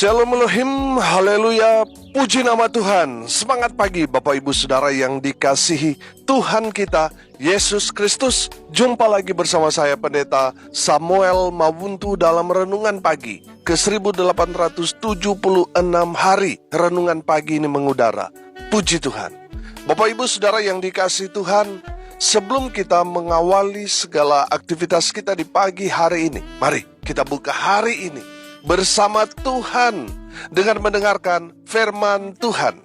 Shalom Elohim, haleluya, puji nama Tuhan. Semangat pagi Bapak Ibu Saudara yang dikasihi Tuhan kita, Yesus Kristus. Jumpa lagi bersama saya Pendeta Samuel Mawuntu dalam Renungan Pagi ke 1876 hari Renungan Pagi ini mengudara. Puji Tuhan. Bapak Ibu Saudara yang dikasihi Tuhan, sebelum kita mengawali segala aktivitas kita di pagi hari ini, mari kita buka hari ini bersama Tuhan dengan mendengarkan firman Tuhan.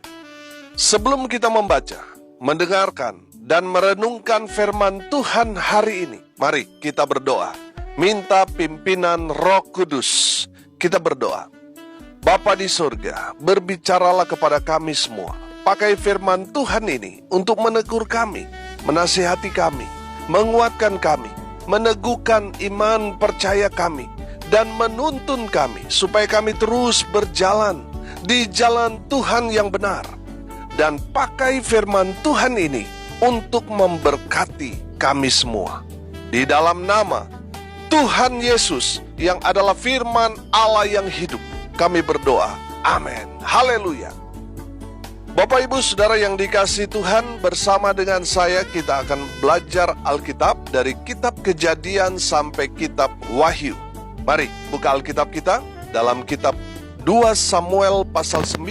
Sebelum kita membaca, mendengarkan, dan merenungkan firman Tuhan hari ini, mari kita berdoa. Minta pimpinan Roh Kudus. Kita berdoa. Bapa di surga, berbicaralah kepada kami semua. Pakai firman Tuhan ini untuk menegur kami, menasihati kami, menguatkan kami, meneguhkan iman percaya kami, dan menuntun kami supaya kami terus berjalan di jalan Tuhan yang benar. Dan pakai firman Tuhan ini untuk memberkati kami semua. Di dalam nama Tuhan Yesus yang adalah firman Allah yang hidup, kami berdoa. Amin. Haleluya. Bapak Ibu Saudara yang dikasihi Tuhan, bersama dengan saya kita akan belajar Alkitab dari kitab Kejadian sampai kitab Wahyu. Mari buka Alkitab kita dalam kitab 2 Samuel pasal 9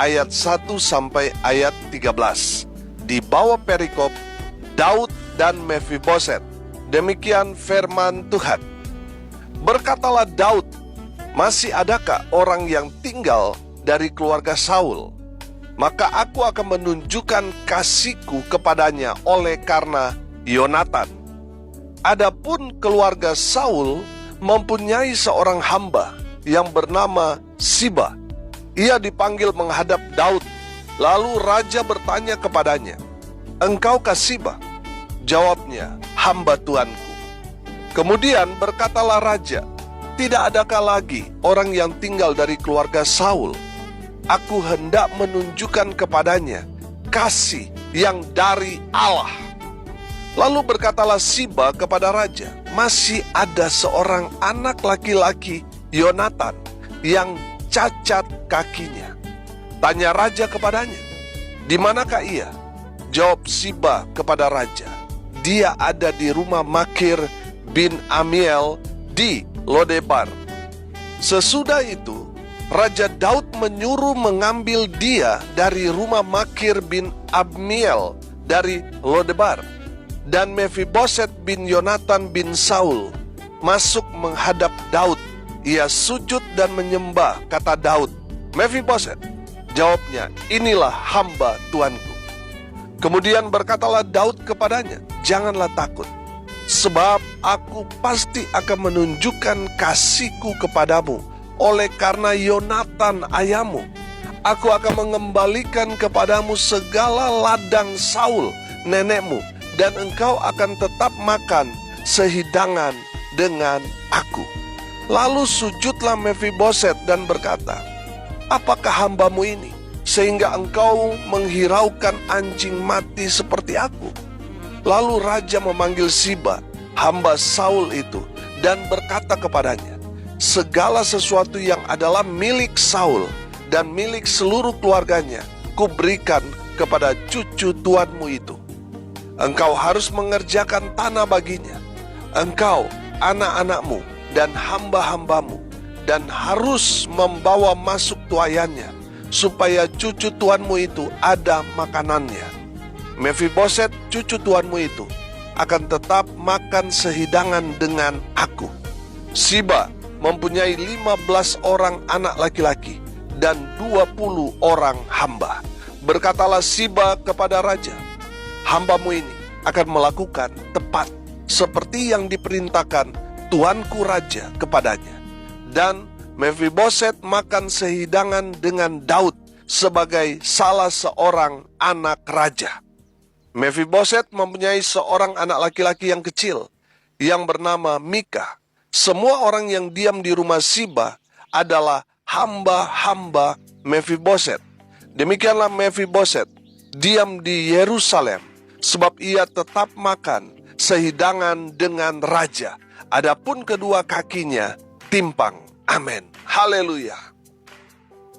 ayat 1 sampai ayat 13. Di bawah perikop Daud dan Mefiboset. Demikian firman Tuhan. Berkatalah Daud, masih adakah orang yang tinggal dari keluarga Saul? Maka aku akan menunjukkan kasihku kepadanya oleh karena Yonatan. Adapun keluarga Saul mempunyai seorang hamba yang bernama Siba. Ia dipanggil menghadap Daud. Lalu raja bertanya kepadanya, "Engkaukah Siba?" Jawabnya, "Hamba Tuanku." Kemudian berkatalah raja, "Tidak adakah lagi orang yang tinggal dari keluarga Saul? Aku hendak menunjukkan kepadanya kasih yang dari Allah." Lalu berkatalah Siba kepada raja, "Masih ada seorang anak laki-laki, Yonatan, yang cacat kakinya." Tanya raja kepadanya, "Di manakah ia?" Jawab Siba kepada raja, "Dia ada di rumah Makir bin Amiel di Lodebar." Sesudah itu, Raja Daud menyuruh mengambil dia dari rumah Makir bin Amiel dari Lodebar. Dan Mefiboset bin Yonatan bin Saul masuk menghadap Daud. Ia sujud dan menyembah, kata Daud. "Mefiboset." Jawabnya, "Inilah hamba Tuanku." Kemudian berkatalah Daud kepadanya, "Janganlah takut, sebab aku pasti akan menunjukkan kasihku kepadamu oleh karena Yonatan ayahmu. Aku akan mengembalikan kepadamu segala ladang Saul nenekmu, dan engkau akan tetap makan sehidangan dengan aku." Lalu sujudlah Mefiboset dan berkata, "Apakah hambamu ini, sehingga engkau menghiraukan anjing mati seperti aku?" Lalu raja memanggil Siba, hamba Saul itu, dan berkata kepadanya, "Segala sesuatu yang adalah milik Saul dan milik seluruh keluarganya, kuberikan kepada cucu tuanmu itu. Engkau harus mengerjakan tanah baginya, engkau, anak-anakmu, dan hamba-hambamu, dan harus membawa masuk tuayannya, supaya cucu tuanmu itu ada makanannya. Mefiboset, cucu tuanmu itu, akan tetap makan sehidangan dengan aku." Siba mempunyai 15 orang anak laki-laki dan 20 orang hamba. Berkatalah Siba kepada raja, "Hambamu ini akan melakukan tepat seperti yang diperintahkan tuanku raja kepadanya." Dan Mefiboset makan sehidangan dengan Daud sebagai salah seorang anak raja. Mefiboset mempunyai seorang anak laki-laki yang kecil yang bernama Mika. Semua orang yang diam di rumah Siba adalah hamba-hamba Mefiboset. Demikianlah Mefiboset diam di Yerusalem, sebab ia tetap makan sehidangan dengan raja. Adapun kedua kakinya timpang. Amin. Haleluya.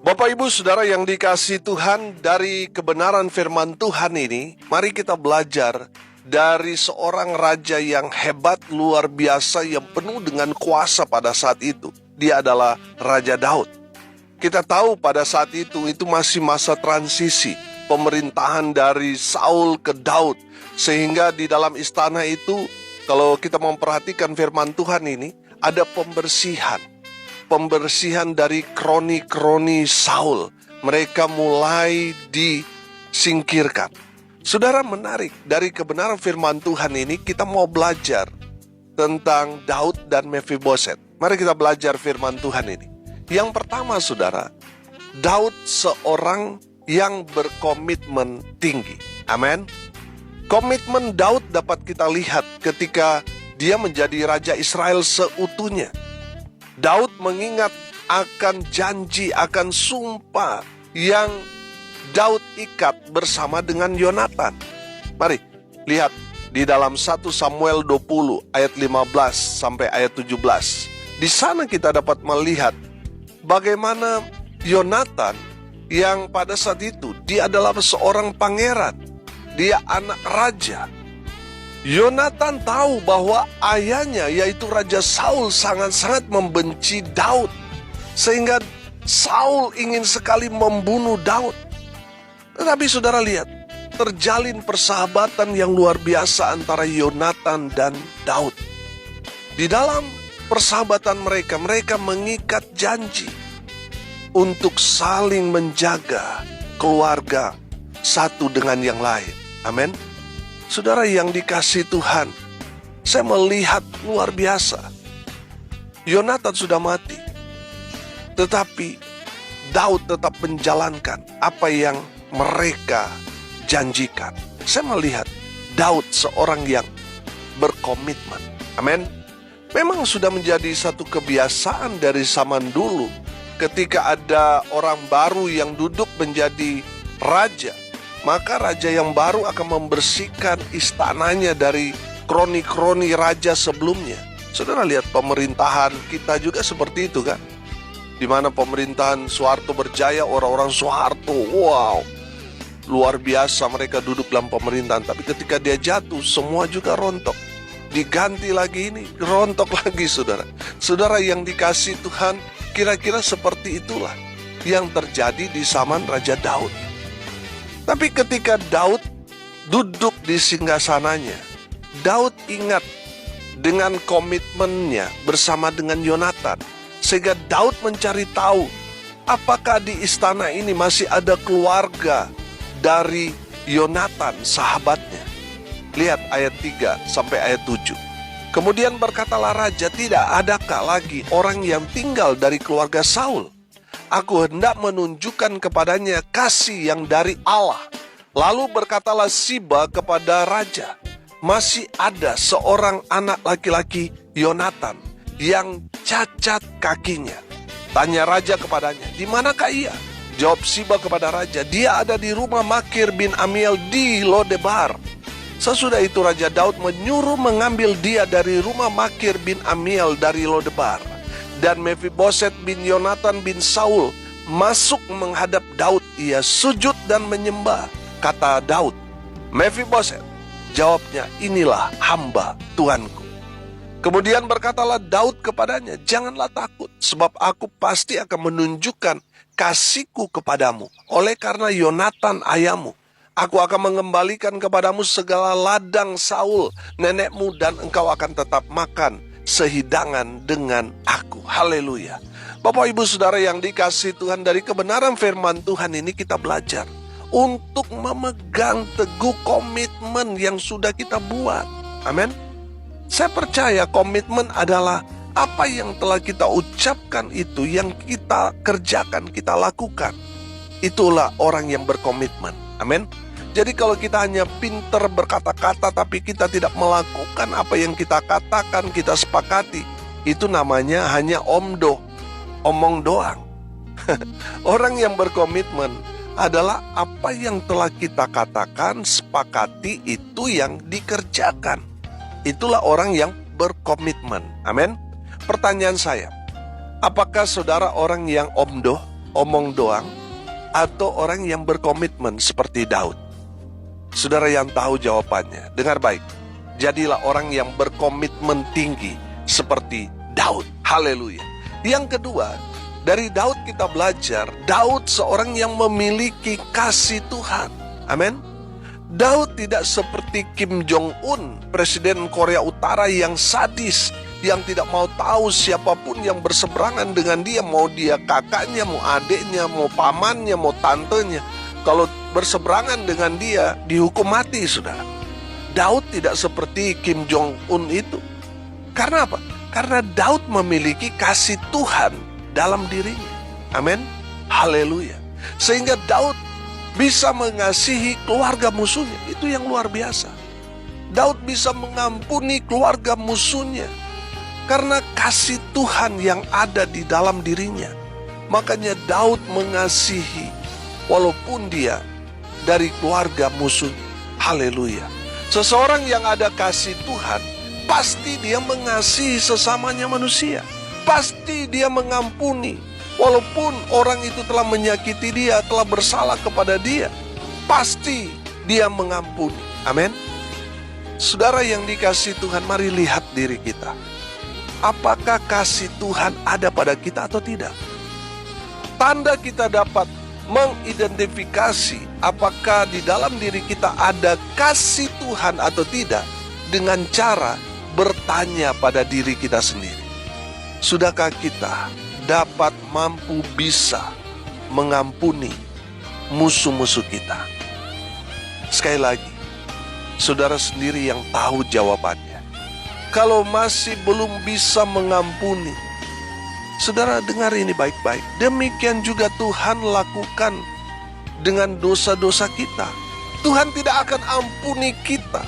Bapak Ibu Saudara yang dikasihi Tuhan, dari kebenaran firman Tuhan ini, mari kita belajar dari seorang raja yang hebat, luar biasa, yang penuh dengan kuasa pada saat itu. Dia adalah Raja Daud. Kita tahu pada saat itu masih masa transisi, pemerintahan dari Saul ke Daud. Sehingga di dalam istana itu, kalau kita memperhatikan firman Tuhan ini, ada pembersihan dari kroni-kroni Saul. Mereka mulai disingkirkan. Saudara, menarik, dari kebenaran firman Tuhan ini kita mau belajar tentang Daud dan Mephiboset. Mari kita belajar firman Tuhan ini. Yang pertama, saudara, Daud seorang yang berkomitmen tinggi. Amin. Komitmen Daud dapat kita lihat ketika dia menjadi Raja Israel seutuhnya. Daud mengingat akan janji, akan sumpah yang Daud ikat bersama dengan Yonatan. Mari lihat di dalam 1 Samuel 20 ayat 15 sampai ayat 17. Di sana kita dapat melihat bagaimana Yonatan yang pada saat itu dia adalah seorang pangeran. Dia anak raja. Yonatan tahu bahwa ayahnya yaitu Raja Saul sangat-sangat membenci Daud. Sehingga Saul ingin sekali membunuh Daud. Tetapi saudara lihat, terjalin persahabatan yang luar biasa antara Yonatan dan Daud. Di dalam persahabatan mereka mengikat janji untuk saling menjaga keluarga satu dengan yang lain. Amin. Saudara yang dikasihi Tuhan, saya melihat luar biasa. Yonatan sudah mati, tetapi Daud tetap menjalankan apa yang mereka janjikan. Saya melihat Daud seorang yang berkomitmen. Amin. Memang sudah menjadi satu kebiasaan dari zaman dulu. Ketika ada orang baru yang duduk menjadi raja, maka raja yang baru akan membersihkan istananya dari kroni-kroni raja sebelumnya. Saudara lihat pemerintahan kita juga seperti itu kan? Di mana pemerintahan Soeharto berjaya, orang-orang Soeharto, wow, luar biasa mereka duduk dalam pemerintahan. Tapi ketika dia jatuh, semua juga rontok. Diganti lagi ini, rontok lagi saudara. Saudara yang dikasihi Tuhan, kira-kira seperti itulah yang terjadi di zaman Raja Daud. Tapi ketika Daud duduk di singgasananya, Daud ingat dengan komitmennya bersama dengan Yonatan. Sehingga Daud mencari tahu apakah di istana ini masih ada keluarga dari Yonatan, sahabatnya. Lihat ayat 3 sampai ayat 7. Kemudian berkatalah raja, tidak adakah lagi orang yang tinggal dari keluarga Saul? Aku hendak menunjukkan kepadanya kasih yang dari Allah. Lalu berkatalah Siba kepada raja, masih ada seorang anak laki-laki Yonatan yang cacat kakinya. Tanya raja kepadanya, di manakah ia? Jawab Siba kepada raja, dia ada di rumah Makir bin Amiel di Lodebar. Sesudah itu Raja Daud menyuruh mengambil dia dari rumah Makir bin Amiel dari Lodebar. Dan Mephiboset bin Yonatan bin Saul masuk menghadap Daud. Ia sujud dan menyembah. Kata Daud, Mephiboset. Jawabnya, inilah hamba Tuanku. Kemudian berkatalah Daud kepadanya, janganlah takut, sebab aku pasti akan menunjukkan kasihku kepadamu. Oleh karena Yonatan ayahmu, aku akan mengembalikan kepadamu segala ladang Saul, nenekmu, dan engkau akan tetap makan sehidangan dengan aku. Haleluya. Bapak Ibu Saudara yang dikasihi Tuhan, dari kebenaran firman Tuhan ini kita belajar untuk memegang teguh komitmen yang sudah kita buat. Amin. Saya percaya komitmen adalah apa yang telah kita ucapkan itu, yang kita kerjakan, kita lakukan. Itulah orang yang berkomitmen. Amin. Jadi kalau kita hanya pintar berkata-kata tapi kita tidak melakukan apa yang kita katakan, kita sepakati, itu namanya hanya omong doang. Orang yang berkomitmen adalah apa yang telah kita katakan, sepakati, itu yang dikerjakan. Itulah orang yang berkomitmen. Amin. Pertanyaan saya, apakah saudara orang yang omdoh? omong doang atau orang yang berkomitmen seperti Daud? Saudara yang tahu jawabannya, dengar baik. Jadilah orang yang berkomitmen tinggi seperti Daud. Haleluya. Yang kedua, dari Daud kita belajar, Daud seorang yang memiliki kasih Tuhan. Amin. Daud tidak seperti Kim Jong-un, Presiden Korea Utara yang sadis, yang tidak mau tahu siapapun yang berseberangan dengan dia, mau dia kakaknya, mau adiknya, mau pamannya, mau tantenya. Kalau berseberangan dengan dia, dihukum mati, saudara. Daud tidak seperti Kim Jong-un itu. Karena apa? Karena Daud memiliki kasih Tuhan dalam dirinya. Amin. Haleluya. Sehingga Daud bisa mengasihi keluarga musuhnya. Itu yang luar biasa. Daud bisa mengampuni keluarga musuhnya karena kasih Tuhan yang ada di dalam dirinya. Makanya Daud mengasihi walaupun dia dari keluarga musuhnya. Haleluya. Seseorang yang ada kasih Tuhan, pasti dia mengasihi sesamanya manusia. Pasti dia mengampuni. Walaupun orang itu telah menyakiti dia, telah bersalah kepada dia, pasti dia mengampuni. Amin. Saudara yang dikasihi Tuhan, mari lihat diri kita. Apakah kasih Tuhan ada pada kita atau tidak? Tanda kita dapat mengidentifikasi apakah di dalam diri kita ada kasih Tuhan atau tidak dengan cara bertanya pada diri kita sendiri. Sudahkah kita dapat mampu bisa mengampuni musuh-musuh kita? Sekali lagi, saudara sendiri yang tahu jawabannya. Kalau masih belum bisa mengampuni, saudara dengar ini baik-baik. Demikian juga Tuhan lakukan dengan dosa-dosa kita. Tuhan tidak akan ampuni kita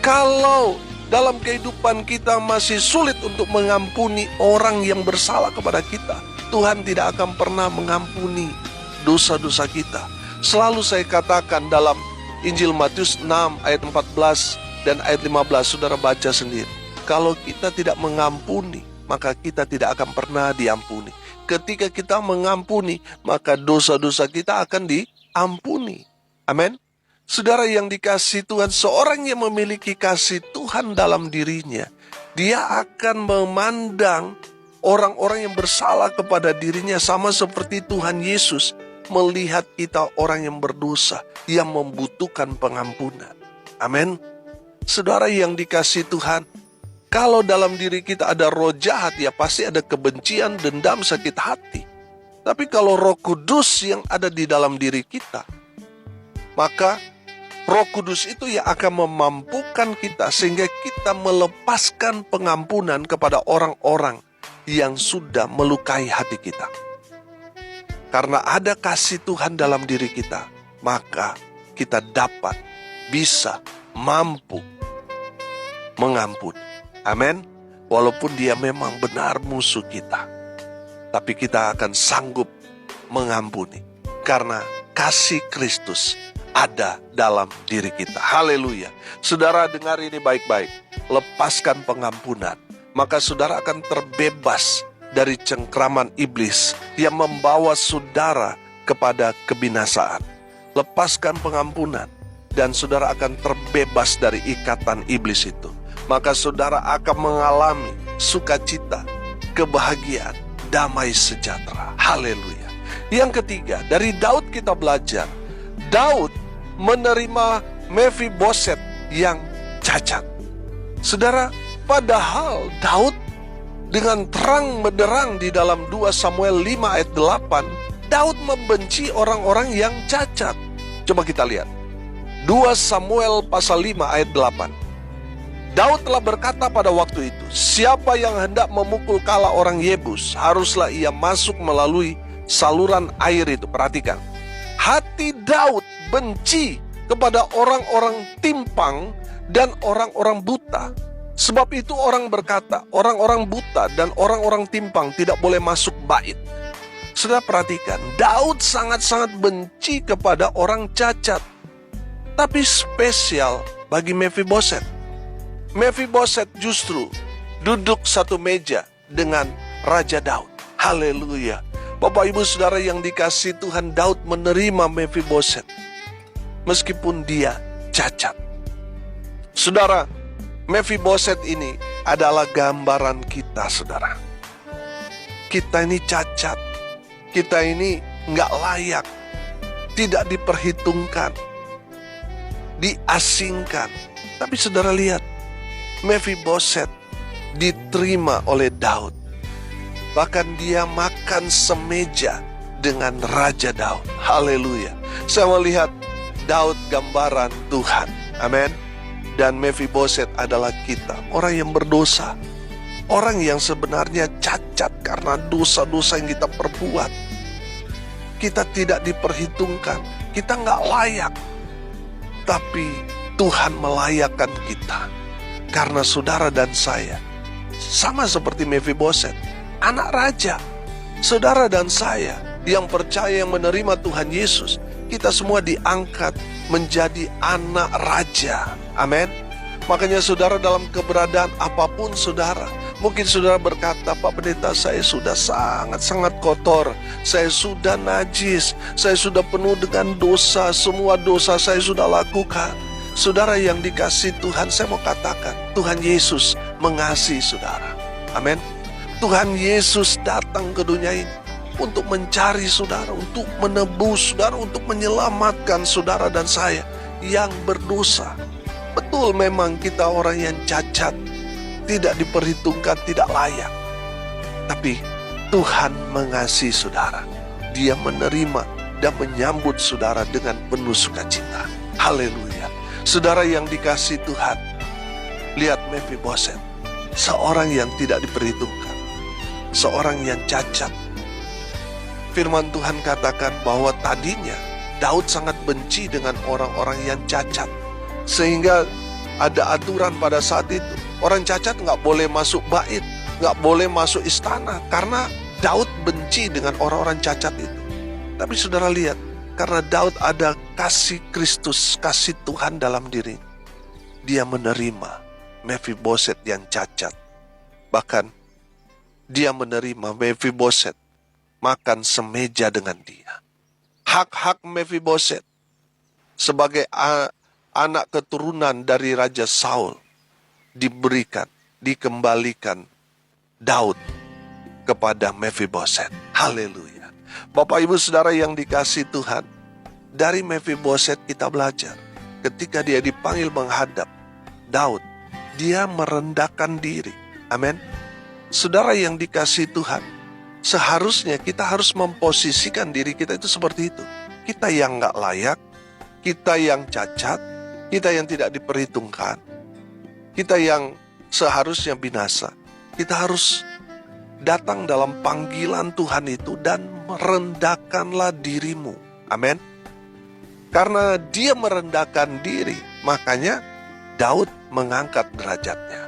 kalau dalam kehidupan kita masih sulit untuk mengampuni orang yang bersalah kepada kita. Tuhan tidak akan pernah mengampuni dosa-dosa kita. Selalu saya katakan dalam Injil Matius 6 ayat 14 dan ayat 15, saudara baca sendiri. Kalau kita tidak mengampuni, maka kita tidak akan pernah diampuni. Ketika kita mengampuni, maka dosa-dosa kita akan diampuni. Amin. Saudara yang dikasihi Tuhan, seorang yang memiliki kasih Tuhan dalam dirinya, dia akan memandang orang-orang yang bersalah kepada dirinya sama seperti Tuhan Yesus melihat kita orang yang berdosa, yang membutuhkan pengampunan. Amin. Saudara yang dikasihi Tuhan, kalau dalam diri kita ada roh jahat, ya pasti ada kebencian, dendam, sakit hati. Tapi kalau Roh Kudus yang ada di dalam diri kita, maka Roh Kudus itu yang akan memampukan kita sehingga kita melepaskan pengampunan kepada orang-orang yang sudah melukai hati kita. Karena ada kasih Tuhan dalam diri kita, maka kita dapat, bisa, mampu mengampuni. Amin. Walaupun dia memang benar musuh kita, tapi kita akan sanggup mengampuni karena kasih Kristus ada dalam diri kita. Haleluya. Saudara dengar ini baik-baik. Lepaskan pengampunan, maka saudara akan terbebas dari cengkraman iblis yang membawa saudara kepada kebinasaan. Lepaskan pengampunan dan saudara akan terbebas dari ikatan iblis itu. Maka saudara akan mengalami sukacita, kebahagiaan, damai sejahtera. Haleluya. Yang ketiga, dari Daud kita belajar. Daud menerima Mephiboset yang cacat. Saudara, padahal Daud dengan terang benderang di dalam 2 Samuel 5 ayat 8, Daud membenci orang-orang yang cacat. Coba kita lihat. 2 Samuel pasal 5 ayat 8. Daud telah berkata pada waktu itu, siapa yang hendak memukul kala orang Yebus, haruslah ia masuk melalui saluran air itu. Perhatikan. Hati Daud benci kepada orang-orang timpang dan orang-orang buta. Sebab itu orang berkata, orang-orang buta dan orang-orang timpang tidak boleh masuk bait. Sudah perhatikan, Daud sangat-sangat benci kepada orang cacat. Tapi spesial bagi Mephiboset. Mephiboset justru duduk satu meja dengan Raja Daud. Haleluya. Bapak Ibu Saudara yang dikasihi Tuhan, Daud menerima Mephiboset meskipun dia cacat. Saudara, Mephiboset ini adalah gambaran kita, saudara. Kita ini cacat, kita ini nggak layak, tidak diperhitungkan, diasingkan. Tapi saudara lihat, Mephiboset diterima oleh Daud. Bahkan dia makan semeja dengan Raja Daud. Haleluya. Saya melihat Daud gambaran Tuhan. Amin. Dan Mephiboset adalah kita, orang yang berdosa. Orang yang sebenarnya cacat karena dosa-dosa yang kita perbuat. Kita tidak diperhitungkan, kita nggak layak. Tapi Tuhan melayakkan kita. Karena saudara dan saya sama seperti Mephiboset, anak raja. Saudara dan saya yang percaya, yang menerima Tuhan Yesus, kita semua diangkat menjadi anak raja. Amin. Makanya saudara, dalam keberadaan apapun saudara, mungkin saudara berkata, Pak Pendeta, saya sudah sangat-sangat kotor, saya sudah najis, saya sudah penuh dengan dosa, semua dosa saya sudah lakukan. Saudara yang dikasihi Tuhan, saya mau katakan, Tuhan Yesus mengasihi saudara. Amin. Tuhan Yesus datang ke dunia ini untuk mencari saudara, untuk menebus saudara, untuk menyelamatkan saudara dan saya yang berdosa. Betul, memang kita orang yang cacat, tidak diperhitungkan, tidak layak. Tapi Tuhan mengasihi saudara. Dia menerima dan menyambut saudara dengan penuh sukacita. Haleluya. Saudara yang dikasihi Tuhan, lihat Mephiboset, seorang yang tidak diperhitungkan, seorang yang cacat. Firman Tuhan katakan bahwa tadinya Daud sangat benci dengan orang-orang yang cacat, sehingga ada aturan pada saat itu, orang cacat nggak boleh masuk bait, nggak boleh masuk istana, karena Daud benci dengan orang-orang cacat itu. Tapi saudara lihat, karena Daud ada kasih Kristus, kasih Tuhan dalam diri, dia menerima Mephiboset yang cacat. Bahkan dia menerima Mephiboset makan semeja dengan dia. Hak-hak Mephiboset sebagai anak keturunan dari Raja Saul diberikan, dikembalikan Daud kepada Mephiboset. Haleluya. Bapak Ibu Saudara yang dikasihi Tuhan, dari Mephiboset kita belajar. Ketika dia dipanggil menghadap Daud, dia merendahkan diri. Amin. Saudara yang dikasihi Tuhan, seharusnya kita harus memposisikan diri kita itu seperti itu. Kita yang gak layak, kita yang cacat, kita yang tidak diperhitungkan, kita yang seharusnya binasa. Kita harus datang dalam panggilan Tuhan itu dan merendahkanlah dirimu. Amin. Karena dia merendahkan diri, makanya Daud mengangkat derajatnya.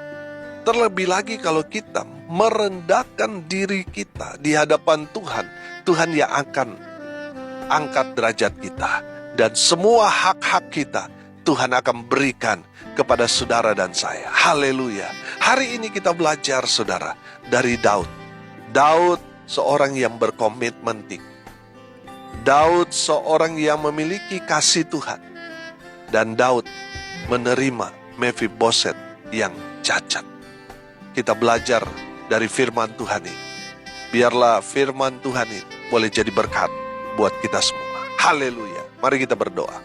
Terlebih lagi kalau kita merendahkan diri kita di hadapan Tuhan, Tuhan yang akan angkat derajat kita. Dan semua hak-hak kita, Tuhan akan berikan kepada saudara dan saya. Haleluya. Hari ini kita belajar saudara dari Daud. Daud seorang yang berkomitmen tinggi. Daud seorang yang memiliki kasih Tuhan. Dan Daud menerima Mephiboset yang cacat. Kita belajar dari firman Tuhan ini. Biarlah firman Tuhan ini boleh jadi berkat buat kita semua. Haleluya. Mari kita berdoa.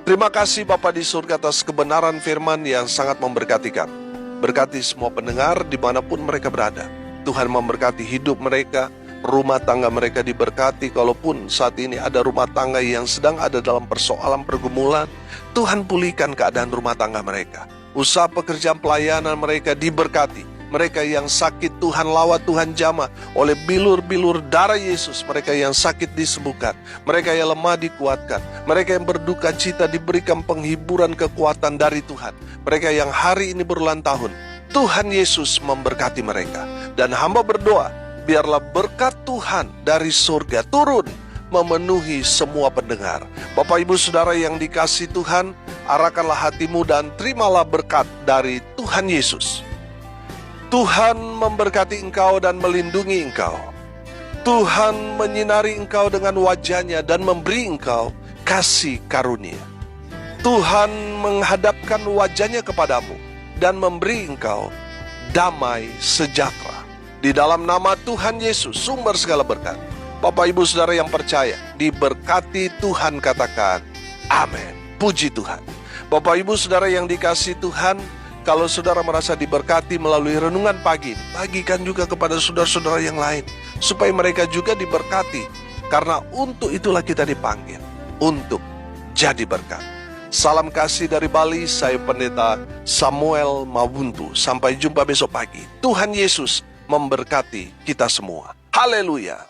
Terima kasih Bapa di surga atas kebenaran firman yang sangat memberkati kami. Berkati semua pendengar dimanapun mereka berada. Tuhan memberkati hidup mereka, rumah tangga mereka diberkati. Kalaupun saat ini ada rumah tangga yang sedang ada dalam persoalan pergumulan, Tuhan pulihkan keadaan rumah tangga mereka. Usaha pekerjaan pelayanan mereka diberkati. Mereka yang sakit Tuhan lawat, Tuhan jamah oleh bilur-bilur darah Yesus. Mereka yang sakit disembuhkan, mereka yang lemah dikuatkan, mereka yang berduka cita diberikan penghiburan kekuatan dari Tuhan. Mereka yang hari ini berulang tahun, Tuhan Yesus memberkati mereka. Dan hamba berdoa, biarlah berkat Tuhan dari surga turun memenuhi semua pendengar. Bapak Ibu Saudara yang dikasihi Tuhan, arahkanlah hatimu dan terimalah berkat dari Tuhan Yesus. Tuhan memberkati engkau dan melindungi engkau. Tuhan menyinari engkau dengan wajah-Nya dan memberi engkau kasih karunia. Tuhan menghadapkan wajah-Nya kepadamu dan memberi engkau damai sejahtera. Di dalam nama Tuhan Yesus, sumber segala berkat, Bapak Ibu Saudara yang percaya, diberkati Tuhan, katakan amin. Puji Tuhan. Bapak Ibu Saudara yang dikasihi Tuhan, kalau saudara merasa diberkati melalui renungan pagi, bagikan juga kepada saudara-saudara yang lain, supaya mereka juga diberkati. Karena untuk itulah kita dipanggil, untuk jadi berkat. Salam kasih dari Bali, saya Pendeta Samuel Mabuntu. Sampai jumpa besok pagi. Tuhan Yesus memberkati kita semua. Haleluya.